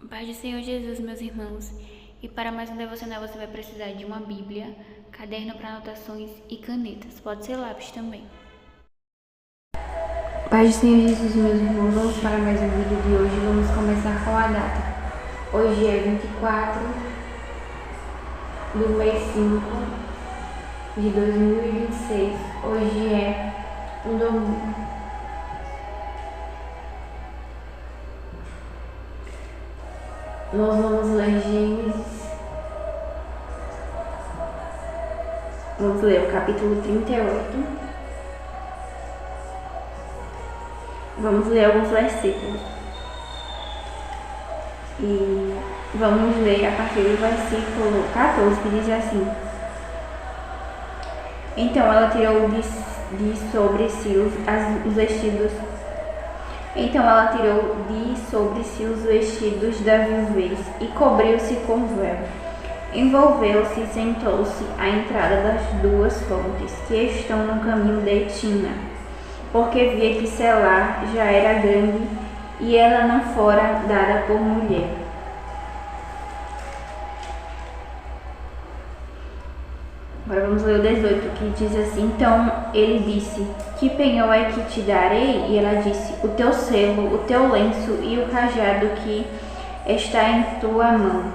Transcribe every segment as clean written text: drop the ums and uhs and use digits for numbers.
Paz do Senhor Jesus, meus irmãos. E para mais um devocional você vai precisar de uma Bíblia, caderno para anotações e canetas. Pode ser lápis também. Paz do Senhor Jesus, meus irmãos. Vamos para mais um vídeo de hoje. Vamos começar com a data. Hoje é 24 do mês 5 de 2026. Hoje é um domingo. Nós vamos ler Gênesis. Vamos ler o capítulo 38. Vamos ler alguns versículos. E vamos ler a partir do versículo 14, que diz assim: Então ela tirou de sobre si os vestidos. Então ela tirou de sobre si os vestidos da viuvez e cobriu-se com véu. Envolveu-se e sentou-se à entrada das duas fontes, que estão no caminho de Tina, porque via que Selá já era grande e ela não fora dada por mulher. Agora vamos ler o 18, que diz assim: Então ele disse: Que penhor é que te darei? E ela disse: O teu selo, o teu lenço e o cajado que está em tua mão.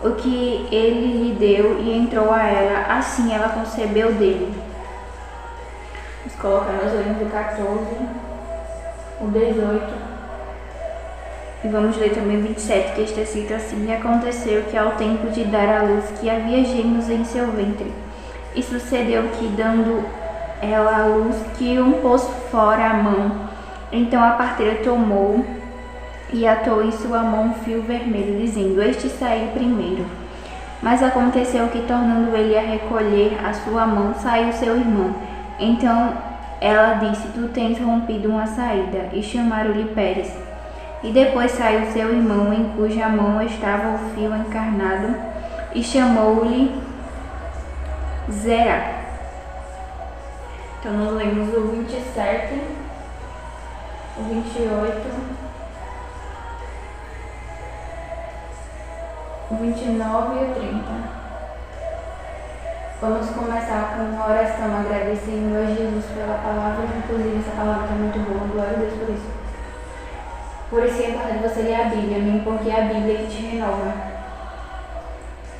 O que ele lhe deu e entrou a ela, assim ela concebeu dele. Vamos colocar nós lemos o 14, o 18 e vamos ler também o 27, que está escrito assim: E aconteceu que ao tempo de dar à luz que havia gêmeos em seu ventre. E sucedeu que, dando ela à luz, que um pôs fora a mão. Então a parteira tomou e atou em sua mão um fio vermelho, dizendo: Este saiu primeiro. Mas aconteceu que, tornando ele a recolher a sua mão, saiu seu irmão. Então ela disse: Tu tens rompido uma saída. E chamaram-lhe Pérez. E depois saiu seu irmão, em cuja mão estava o fio encarnado, e chamou-lhe Zerá. Então nós lemos o 27, o 28, o 29 e o 30. Vamos começar com uma oração agradecendo a Jesus pela palavra. Inclusive essa palavra está muito boa, glória a Deus por isso. Por isso é importante você ler a Bíblia, amém? Porque é a Bíblia que te renova.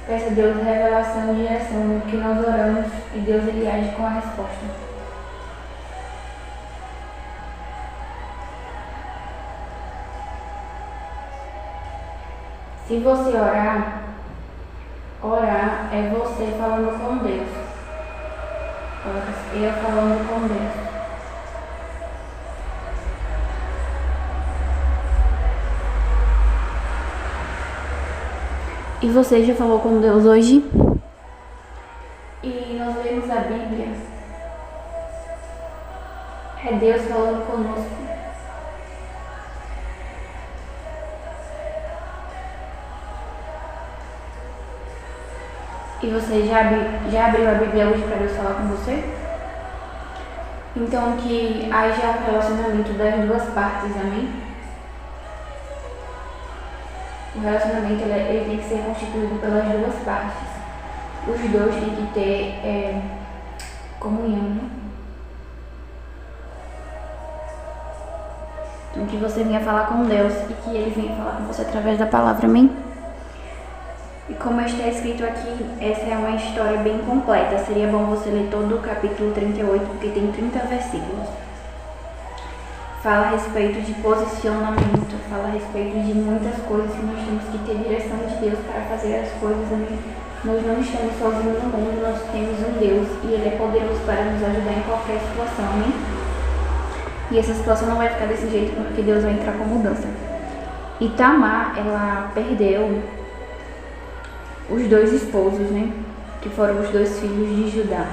Peça a Deus revelação e direção no que nós oramos, e Deus ele age com a resposta. Se você orar é você falando com Deus. Eu falando com Deus. E você já falou com Deus hoje? E nós lemos a Bíblia. É Deus falando conosco. E você já abriu a Bíblia hoje para Deus falar com você? Então que haja relacionamento das duas partes, amém? O relacionamento ele tem que ser constituído pelas duas partes. Os dois têm que ter comunhão, né? Então que você venha falar com Deus e que Ele venha falar com você através da palavra, amém? E como está escrito aqui, essa é uma história bem completa. Seria bom você ler todo o capítulo 38, porque tem 30 versículos. Fala a respeito de posicionamento, fala a respeito de muitas coisas que nós temos que ter direção de Deus para fazer as coisas, amém? Nós não estamos sozinhos no mundo, nós temos um Deus e Ele é poderoso para nos ajudar em qualquer situação, amém? E essa situação não vai ficar desse jeito porque Deus vai entrar com mudança. E Tamar, ela perdeu os dois esposos, né? Que foram os dois filhos de Judá.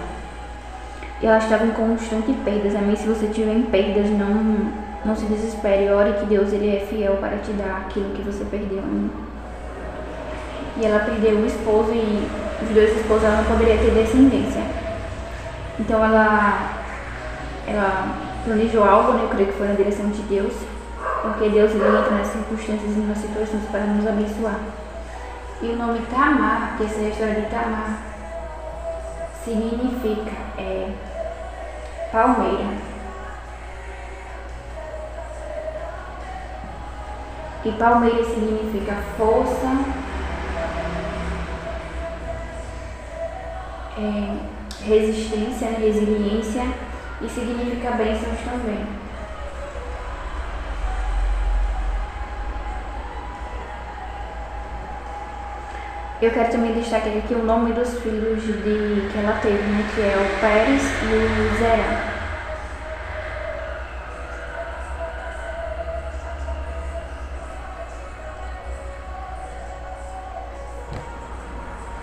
E ela estava em constante perdas, amém? Se você tiver em perdas, não se desespere. Ore que Deus ele é fiel para te dar aquilo que você perdeu, amém? E ela perdeu o esposo e os dois esposos ela não poderia ter descendência. Então ela planejou algo, né? Eu creio que foi na direção de Deus. porque Deus ele entra nas circunstâncias e nas situações para nos abençoar. E o nome Tamar, que essa é a história de Tamar, significa palmeira. E palmeira significa força, resistência, resiliência e significa bênçãos também. Eu quero também destacar aqui o nome dos filhos que ela teve, né, que é o Pérez e o Zerá.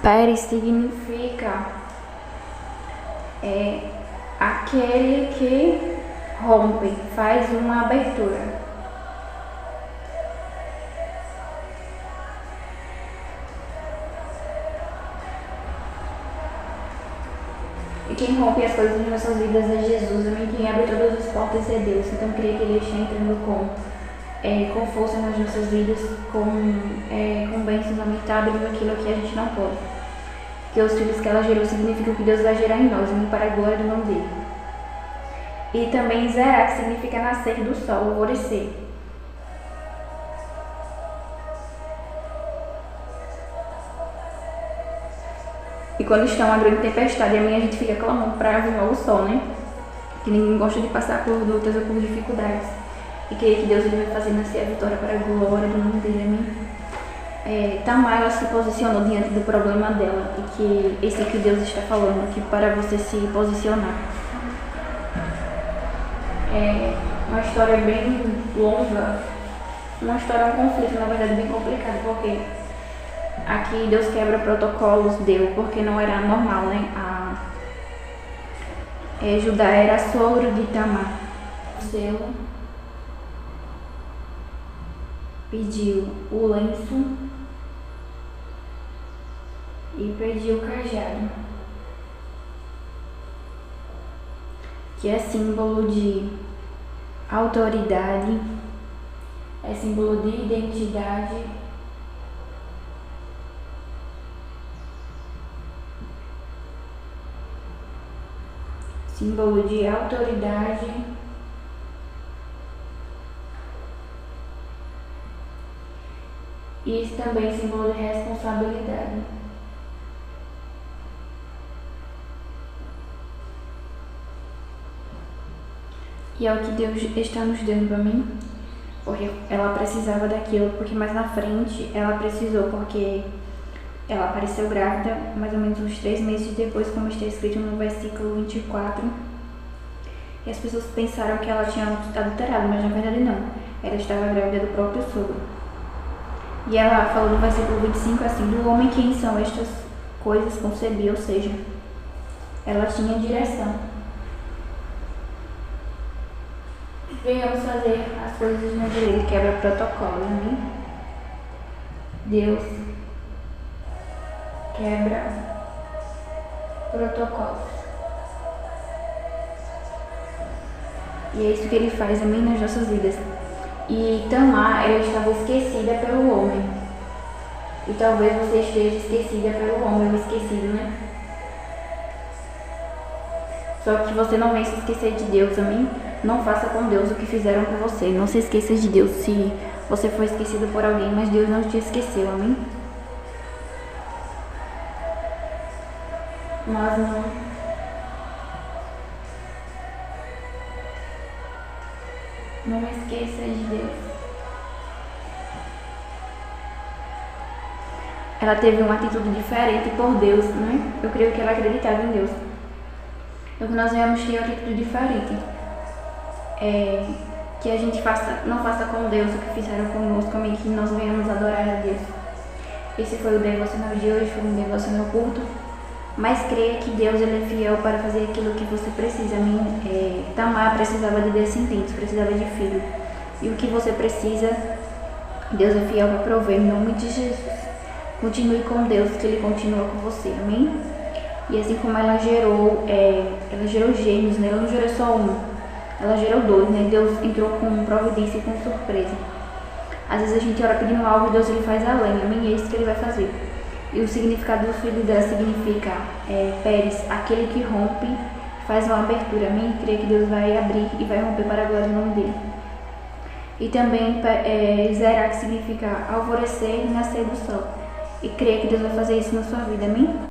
Pérez significa aquele que rompe, faz uma abertura. E quem rompe as coisas nas nossas vidas é Jesus, amém? Quem abre todas as portas é Deus. Então eu creio que Ele está entrando com força nas nossas vidas, com bênçãos, amém? Está abrindo aquilo que a gente não pode. Que os filhos que ela gerou significam que Deus vai gerar em nós, amém? Para a glória do nome dele. E também Zerá, que significa nascer do sol, alvorecer. E quando está uma grande tempestade, a gente fica clamando para vir logo o sol, né? Que ninguém gosta de passar por lutas ou por dificuldades. E creio que Deus ele vai fazer nascer a vitória para a glória do nome dele, amém? Tamar, ela se posicionou diante do problema dela. E que esse é que Deus está falando aqui para você se posicionar. É uma história bem longa. Uma história, um conflito, na verdade, bem complicado. Porque aqui Deus quebra protocolos, porque não era normal, né? Judá era sogro de Tamar. Ela pediu o lenço e pediu o cajado, que é símbolo de autoridade, é símbolo de identidade. Símbolo de autoridade e isso também é símbolo de responsabilidade. E é o que Deus está nos dando a mim, porque ela precisava daquilo, porque mais na frente ela precisou, porque ela apareceu grávida mais ou menos uns 3 meses depois, como está escrito no versículo 24. E as pessoas pensaram que ela tinha adulterado, mas na verdade não. Ela estava grávida do próprio sogro. E ela falou no versículo 25 assim: do homem quem são estas coisas concebi, ou seja, ela tinha direção. Venhamos fazer as coisas na direita, quebra protocolo, amém? Deus quebra protocolos. E é isso que ele faz, amém, nas nossas vidas. E Tamar, ela estava esquecida pelo homem. E talvez você esteja esquecida pelo homem, ou esquecido, né? Só que você não vem se esquecer de Deus, amém? Não faça com Deus o que fizeram com você. Não se esqueça de Deus se você foi esquecido por alguém, mas Deus não te esqueceu, amém? Mas não esqueça de Deus. Ela teve uma atitude diferente por Deus, né? Eu creio que ela acreditava em Deus. Então nós devemos ter uma atitude diferente. Que a gente não faça com Deus o que fizeram conosco, amém? Que nós venhamos adorar a Deus. Esse foi o devocional de hoje, foi um devocional curto. Mas creia que Deus ele é fiel para fazer aquilo que você precisa. Tamar precisava de descendentes, precisava de filho. E o que você precisa, Deus é fiel para prover em nome de Jesus. Continue com Deus, que Ele continua com você, amém? E assim como ela gerou gêmeos, né? Ela não gerou só um. ela gerou dois, né? Deus entrou com providência e com surpresa. Às vezes a gente ora pedindo algo e Deus ele faz além, amém? É isso que ele vai fazer. E o significado do filho dela significa Pérez, aquele que rompe, faz uma abertura, amém? Creio que Deus vai abrir e vai romper para a glória do nome dele. E também Zerá, que significa alvorecer e nascer do sol. E creio que Deus vai fazer isso na sua vida, amém?